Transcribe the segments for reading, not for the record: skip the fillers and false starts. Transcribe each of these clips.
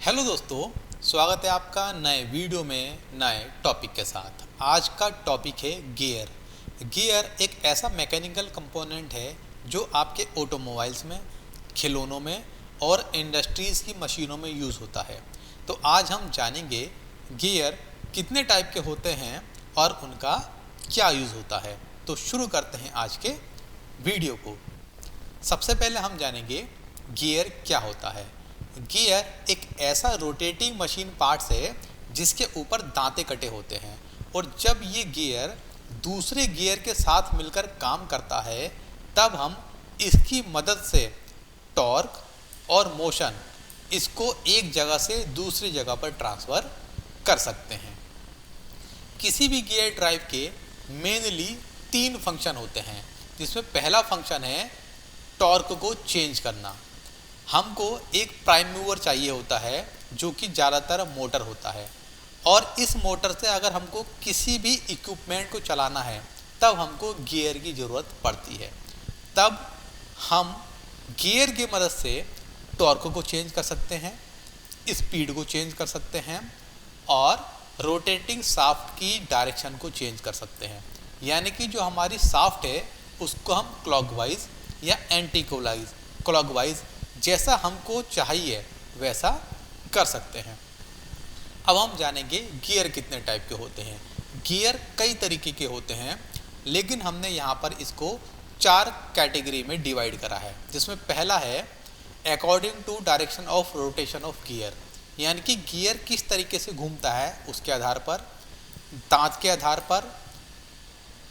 Hello दोस्तों, स्वागत है आपका नए वीडियो में नए टॉपिक के साथ। आज का टॉपिक है गियर। गियर एक ऐसा मैकेनिकल कंपोनेंट है जो आपके ऑटोमोबाइल्स में, खिलौनों में और इंडस्ट्रीज़ की मशीनों में यूज़ होता है। तो आज हम जानेंगे गियर कितने टाइप के होते हैं और उनका क्या यूज़ होता है। तो शुरू करते हैं आज के वीडियो को। सबसे पहले हम जानेंगे गियर क्या होता है। गियर एक ऐसा रोटेटिंग मशीन पार्ट्स है जिसके ऊपर दांते कटे होते हैं, और जब ये गियर दूसरे गियर के साथ मिलकर काम करता है तब हम इसकी मदद से टॉर्क और मोशन इसको एक जगह से दूसरी जगह पर ट्रांसफ़र कर सकते हैं। किसी भी गियर ड्राइव के मेनली 3 फंक्शन होते हैं, जिसमें पहला फंक्शन है टॉर्क को चेंज करना। हमको एक प्राइम मूवर चाहिए होता है जो कि ज़्यादातर मोटर होता है, और इस मोटर से अगर हमको किसी भी इक्विपमेंट को चलाना है तब हमको गियर की ज़रूरत पड़ती है। तब हम गियर की मदद से टॉर्क को चेंज कर सकते हैं, स्पीड को चेंज कर सकते हैं और रोटेटिंग शाफ्ट की डायरेक्शन को चेंज कर सकते हैं। यानी कि जो हमारी शाफ्ट है उसको हम क्लॉकवाइज या एंटी क्लॉकवाइज जैसा हमको चाहिए वैसा कर सकते हैं। अब हम जानेंगे गियर कितने टाइप के होते हैं। गियर कई तरीके के होते हैं, लेकिन हमने यहाँ पर इसको 4 कैटेगरी में डिवाइड करा है, जिसमें पहला है according to direction of rotation of gear. यानी कि गियर किस तरीके से घूमता है उसके आधार पर, दांत के आधार पर,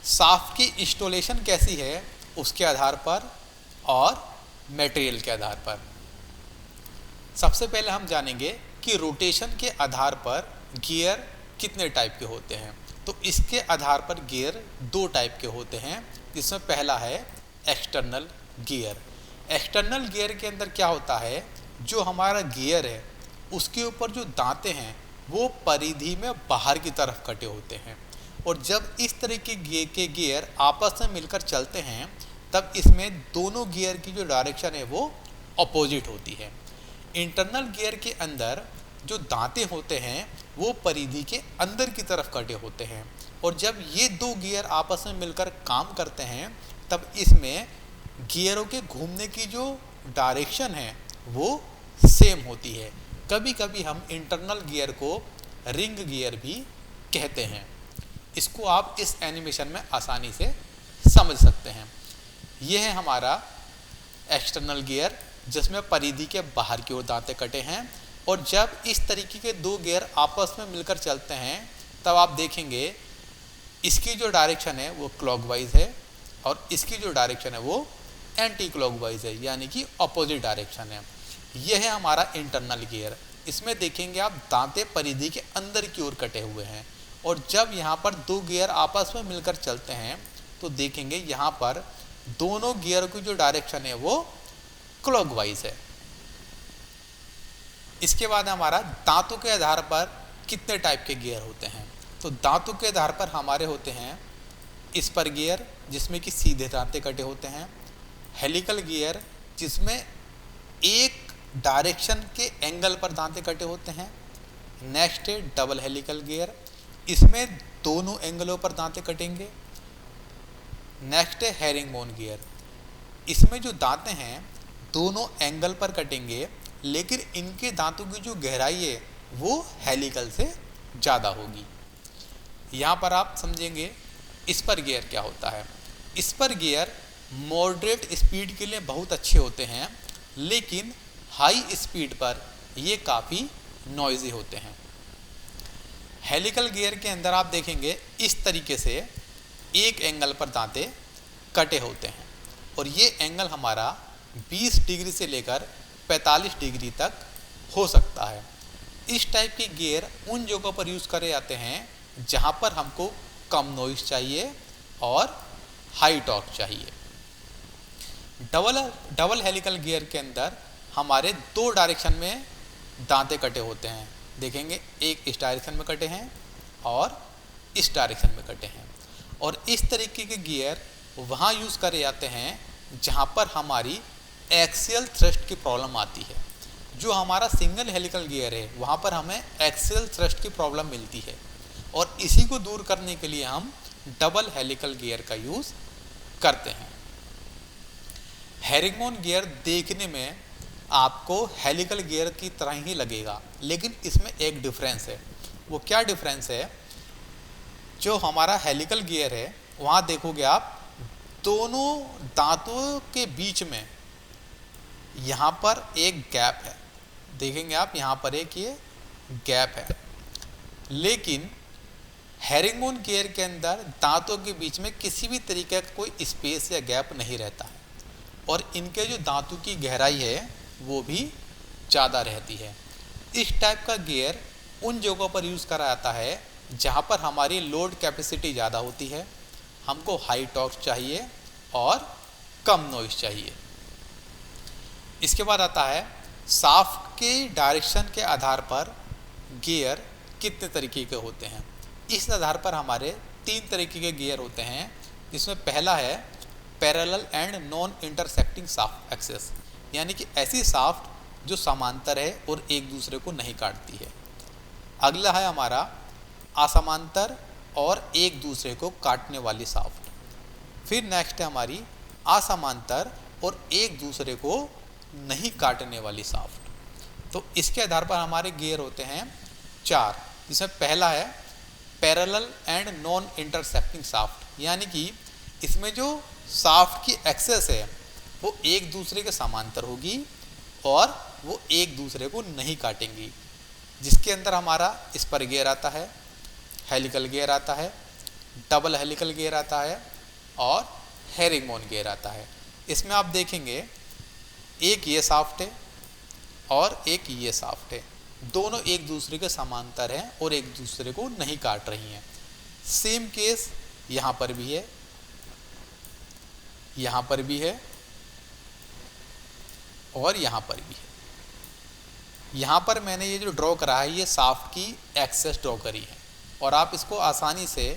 शाफ्ट की इंस्टॉलेशन कैसी है उसके आधार पर और मटेरियल के आधार पर। सबसे पहले हम जानेंगे कि रोटेशन के आधार पर गियर कितने टाइप के होते हैं। तो इसके आधार पर गियर 2 टाइप के होते हैं, जिसमें पहला है एक्सटर्नल गियर। एक्सटर्नल गियर के अंदर क्या होता है, जो हमारा गियर है उसके ऊपर जो दांते हैं वो परिधि में बाहर की तरफ कटे होते हैं, और जब इस तरीके के गियर आपस में मिलकर चलते हैं तब इसमें दोनों गियर की जो डायरेक्शन है वो अपोजिट होती है। इंटरनल गियर के अंदर जो दांते होते हैं वो परिधि के अंदर की तरफ कटे होते हैं, और जब ये 2 गियर आपस में मिलकर काम करते हैं तब इसमें गियरों के घूमने की जो डायरेक्शन है वो सेम होती है। कभी कभी हम इंटरनल गियर को रिंग गियर भी कहते हैं। इसको आप इस एनिमेशन में आसानी से समझ सकते हैं। यह है हमारा एक्सटर्नल गियर, जिसमें परिधि के बाहर की ओर दांते कटे हैं, और जब इस तरीके के 2 गियर आपस में मिलकर चलते हैं तब आप देखेंगे इसकी जो डायरेक्शन है वो क्लॉकवाइज है और इसकी जो डायरेक्शन है वो एंटी क्लॉकवाइज है, यानी कि अपोजिट डायरेक्शन है। यह है हमारा इंटरनल गियर। इसमें देखेंगे आप दांते परिधि के अंदर की ओर कटे हुए हैं, और जब यहाँ पर 2 गियर आपस में मिलकर चलते हैं तो देखेंगे यहाँ पर दोनों गियर की जो डायरेक्शन है वो क्लॉकवाइज है। इसके बाद हमारा दांतों के आधार पर कितने टाइप के गियर होते हैं। तो दांतों के आधार पर हमारे होते हैं स्पर गियर, जिसमें कि सीधे दांते कटे होते हैं, हेलिकल गियर जिसमें एक डायरेक्शन के एंगल पर दांते कटे होते हैं। नेक्स्ट है डबल हेलिकल गियर, इसमें दोनों एंगलों पर दांते कटेंगे। नेक्स्ट है हेरिंगबोन गियर, इसमें जो दांते हैं दोनों एंगल पर कटेंगे, लेकिन इनके दांतों की जो गहराई है वो हेलिकल से ज़्यादा होगी। यहाँ पर आप समझेंगे स्पर गियर क्या होता है। स्पर गियर मॉडरेट स्पीड के लिए बहुत अच्छे होते हैं, लेकिन हाई स्पीड पर ये काफ़ी नॉइजी होते हैं। हेलिकल गियर के अंदर आप देखेंगे इस तरीके से एक एंगल पर दांते कटे होते हैं, और ये एंगल हमारा 20 डिग्री से लेकर 45 डिग्री तक हो सकता है। इस टाइप के गियर उन जगहों पर यूज़ करे जाते हैं जहाँ पर हमको कम नॉइस चाहिए और हाई टॉर्क चाहिए। डबल हेलिकल गियर के अंदर हमारे 2 डायरेक्शन में दांते कटे होते हैं। देखेंगे एक इस डायरेक्शन में कटे हैं और इस डायरेक्शन में कटे हैं, और इस तरीके के गियर वहाँ यूज़ करे जाते हैं जहाँ पर हमारी एक्सियल थ्रस्ट की प्रॉब्लम आती है। जो हमारा सिंगल हेलिकल गियर है वहाँ पर हमें एक्सियल थ्रस्ट की प्रॉब्लम मिलती है, और इसी को दूर करने के लिए हम डबल हेलिकल गियर का यूज़ करते हैं। हेरिंगबोन गियर देखने में आपको हेलिकल गियर की तरह ही लगेगा, लेकिन इसमें एक डिफरेंस है। वो क्या डिफरेंस है? जो हमारा हेलिकल गियर है वहाँ देखोगे आप दोनों दांतों के बीच में यहाँ पर एक गैप है, देखेंगे आप यहाँ पर एक ये गैप है, लेकिन हेरिंगबोन गियर के अंदर दांतों के बीच में किसी भी तरीके का कोई स्पेस या गैप नहीं रहता है, और इनके जो दांतों की गहराई है वो भी ज़्यादा रहती है। इस टाइप का गियर उन जगहों पर यूज़ करा जाता है जहाँ पर हमारी लोड कैपेसिटी ज़्यादा होती है, हमको हाई टॉर्क चाहिए और कम नॉइस चाहिए। इसके बाद आता है शाफ्ट के डायरेक्शन के आधार पर गियर कितने तरीके के होते हैं। इस आधार पर हमारे 3 तरीके के गियर होते हैं, जिसमें पहला है parallel and non intersecting shaft axes, यानी कि ऐसी शाफ्ट जो समांतर है और एक दूसरे को नहीं काटती है। अगला है हमारा असमांतर और एक दूसरे को काटने वाली शाफ्ट। फिर नेक्स्ट है हमारी असमांतर और एक दूसरे को नहीं काटने वाली शाफ्ट। तो इसके आधार पर हमारे गियर होते हैं 4, जिसमें पहला है parallel and non intersecting shaft, यानी कि इसमें जो शाफ्ट की एक्सेस है वो एक दूसरे के समांतर होगी और वो एक दूसरे को नहीं काटेंगी, जिसके अंदर हमारा इस पर गियर आता है, हेलिकल गियर आता है, डबल हेलिकल गियर आता है और हेरिंगबोन गियर आता है। इसमें आप देखेंगे एक ये शाफ्ट है और एक ये शाफ्ट है, दोनों एक दूसरे के समांतर हैं और एक दूसरे को नहीं काट रही हैं। सेम केस यहाँ पर भी है, यहाँ पर भी है और यहाँ पर भी है। यहाँ पर मैंने ये जो ड्रॉ करा है ये शाफ्ट की एक्सेस ड्रॉ करी है, और आप इसको आसानी से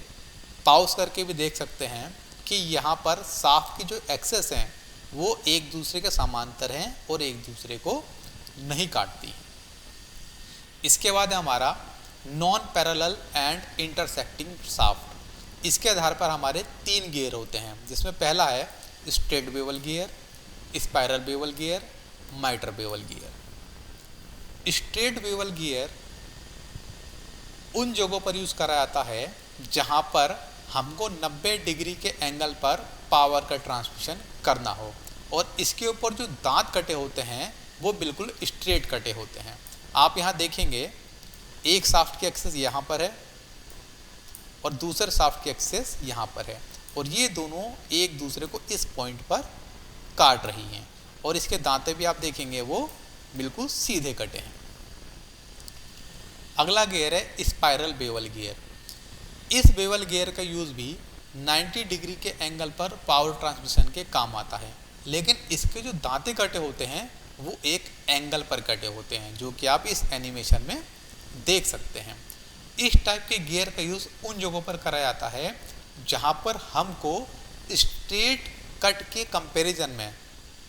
पाउस करके भी देख सकते हैं कि यहाँ पर शाफ्ट की जो एक्सेस हैं वो एक दूसरे के समांतर हैं और एक दूसरे को नहीं काटती। इसके बाद है हमारा non parallel and intersecting shaft. इसके आधार पर हमारे 3 गियर होते हैं, जिसमें पहला है straight bevel gear, spiral bevel gear, mitre bevel gear. Straight bevel gear उन जगहों पर यूज़ करा जाता है जहां पर हमको 90 डिग्री के एंगल पर पावर का ट्रांसमिशन करना हो, और इसके ऊपर जो दांत कटे होते हैं वो बिल्कुल स्ट्रेट कटे होते हैं। आप यहाँ देखेंगे एक शाफ्ट की एक्सेस यहाँ पर है और दूसरे शाफ्ट की एक्सेस यहाँ पर है, और ये दोनों एक दूसरे को इस पॉइंट पर काट रही हैं, और इसके दांते भी आप देखेंगे वो बिल्कुल सीधे कटे हैं। अगला गियर है स्पाइरल बेवल गियर। इस बेवल गियर का यूज़ भी 90 डिग्री के एंगल पर पावर ट्रांसमिशन के काम आता है, लेकिन इसके जो दांते कटे होते हैं वो एक एंगल पर कटे होते हैं, जो कि आप इस एनिमेशन में देख सकते हैं। इस टाइप के गियर का यूज़ उन जगहों पर करा जाता है जहां पर हमको स्ट्रेट कट के कंपैरिजन में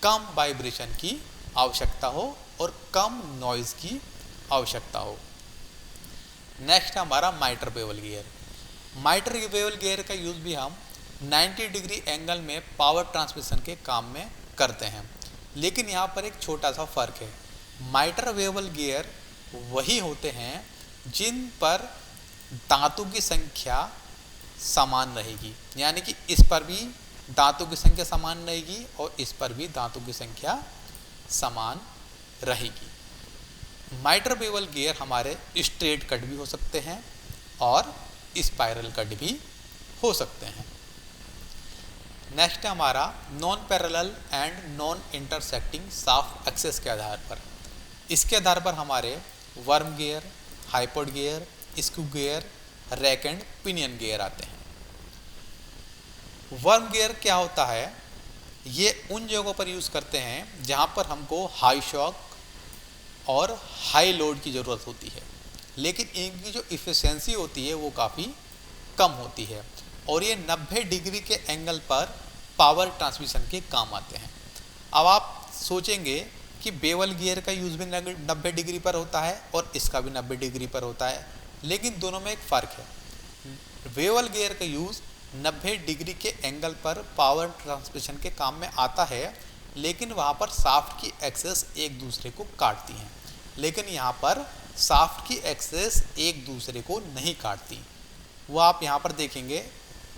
कम वाइब्रेशन की आवश्यकता हो और कम नॉइज़ की आवश्यकता हो। नेक्स्ट हमारा माइटर bevel gear. Mitre bevel gear का यूज़ भी हम 90 डिग्री एंगल में पावर ट्रांसमिशन के काम में करते हैं, लेकिन यहाँ पर एक छोटा सा फ़र्क है। माइटर बेवल गियर वही होते हैं जिन पर दांतों की संख्या समान रहेगी, यानी कि इस पर भी दांतों की संख्या समान रहेगी और इस पर भी दांतों की संख्या समान रहेगी। माइटर बेवल गियर हमारे स्ट्रेट कट भी हो सकते हैं और स्पाइरल कट भी हो सकते हैं। नेक्स्ट है हमारा non parallel and non intersecting shaft axes के आधार पर। इसके आधार पर हमारे worm gear, hypoid gear, screw gear, rack and pinion gear आते हैं। वर्म गियर क्या होता है? ये उन जगहों पर यूज़ करते हैं जहाँ पर हमको हाई शॉक और हाई लोड की ज़रूरत होती है, लेकिन इनकी जो इफ़िशेंसी होती है वो काफ़ी कम होती है, और ये 90 डिग्री के एंगल पर पावर ट्रांसमिशन के काम आते हैं। अब आप सोचेंगे कि बेवल गियर का यूज़ भी 90 डिग्री पर होता है और इसका भी 90 डिग्री पर होता है, लेकिन दोनों में एक फ़र्क है। बेवल गियर का यूज़ 90 डिग्री के एंगल पर पावर ट्रांसमिशन के काम में आता है, लेकिन वहाँ पर शाफ्ट की एक्सेस एक दूसरे को काटती हैं, लेकिन यहाँ पर शाफ्ट की एक्सेस एक दूसरे को नहीं काटती। वो आप यहाँ पर देखेंगे,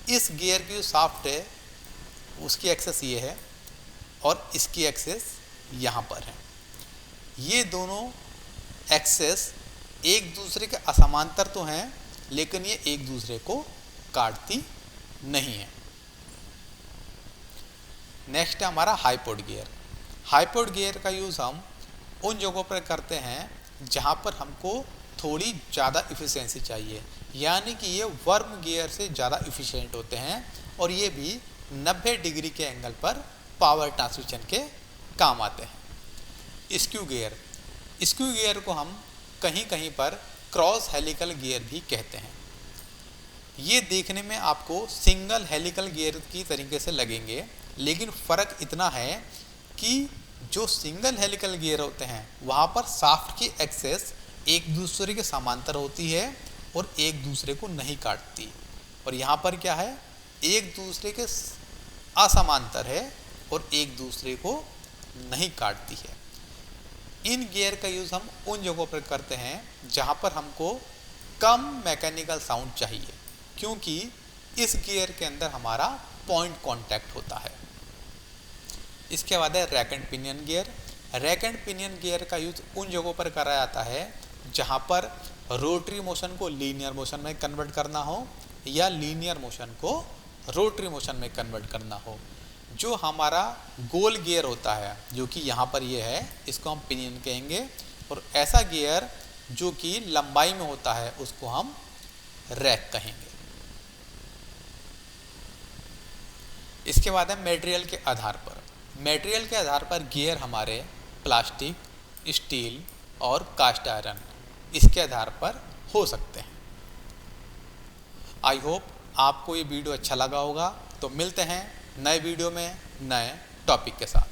इस गियर की जो शाफ्ट है उसकी एक्सेस ये है और इसकी एक्सेस यहाँ पर है। ये दोनों एक्सेस एक दूसरे के असमांतर तो हैं, लेकिन ये एक दूसरे को काटती नहीं है। नेक्स्ट है हमारा हाइपोड गियर। हाइपोड गियर का यूज़ हम उन जगहों पर करते हैं जहाँ पर हमको थोड़ी ज़्यादा इफ़िशेंसी चाहिए, यानी कि ये वर्म गियर से ज़्यादा इफ़िशिएंट होते हैं और ये भी 90 डिग्री के एंगल पर पावर ट्रांसमिशन के काम आते हैं। स्क्यू गियर, स्क्यू गियर को हम कहीं कहीं पर क्रॉस हेलिकल गियर भी कहते हैं। ये देखने में आपको सिंगल हेलिकल गियर की तरीके से लगेंगे, लेकिन फ़र्क इतना है कि जो सिंगल हेलिकल गियर होते हैं वहाँ पर शाफ्ट की एक्सेस एक दूसरे के समांतर होती है और एक दूसरे को नहीं काटती, और यहाँ पर क्या है, एक दूसरे के असमांतर है और एक दूसरे को नहीं काटती है। इन गियर का यूज़ हम उन जगहों पर करते हैं जहाँ पर हमको कम मैकेनिकल साउंड चाहिए, क्योंकि इस गियर के अंदर हमारा पॉइंट कांटेक्ट होता है। इसके बाद है rack and pinion gear. Rack and pinion gear का यूज़ उन जगहों पर करा जाता है जहाँ पर रोटरी मोशन को लीनियर मोशन में कन्वर्ट करना हो या लीनियर मोशन को रोटरी मोशन में कन्वर्ट करना हो। जो हमारा गोल गियर होता है, जो कि यहाँ पर ये है, इसको हम पिनियन कहेंगे, और ऐसा गियर जो कि लंबाई में होता है उसको हम रैक कहेंगे। इसके बाद है मटेरियल के आधार पर। मटेरियल के आधार पर गियर हमारे प्लास्टिक, स्टील और कास्ट आयरन, इसके आधार पर हो सकते हैं। आई होप आपको ये वीडियो अच्छा लगा होगा। तो मिलते हैं नए वीडियो में नए टॉपिक के साथ।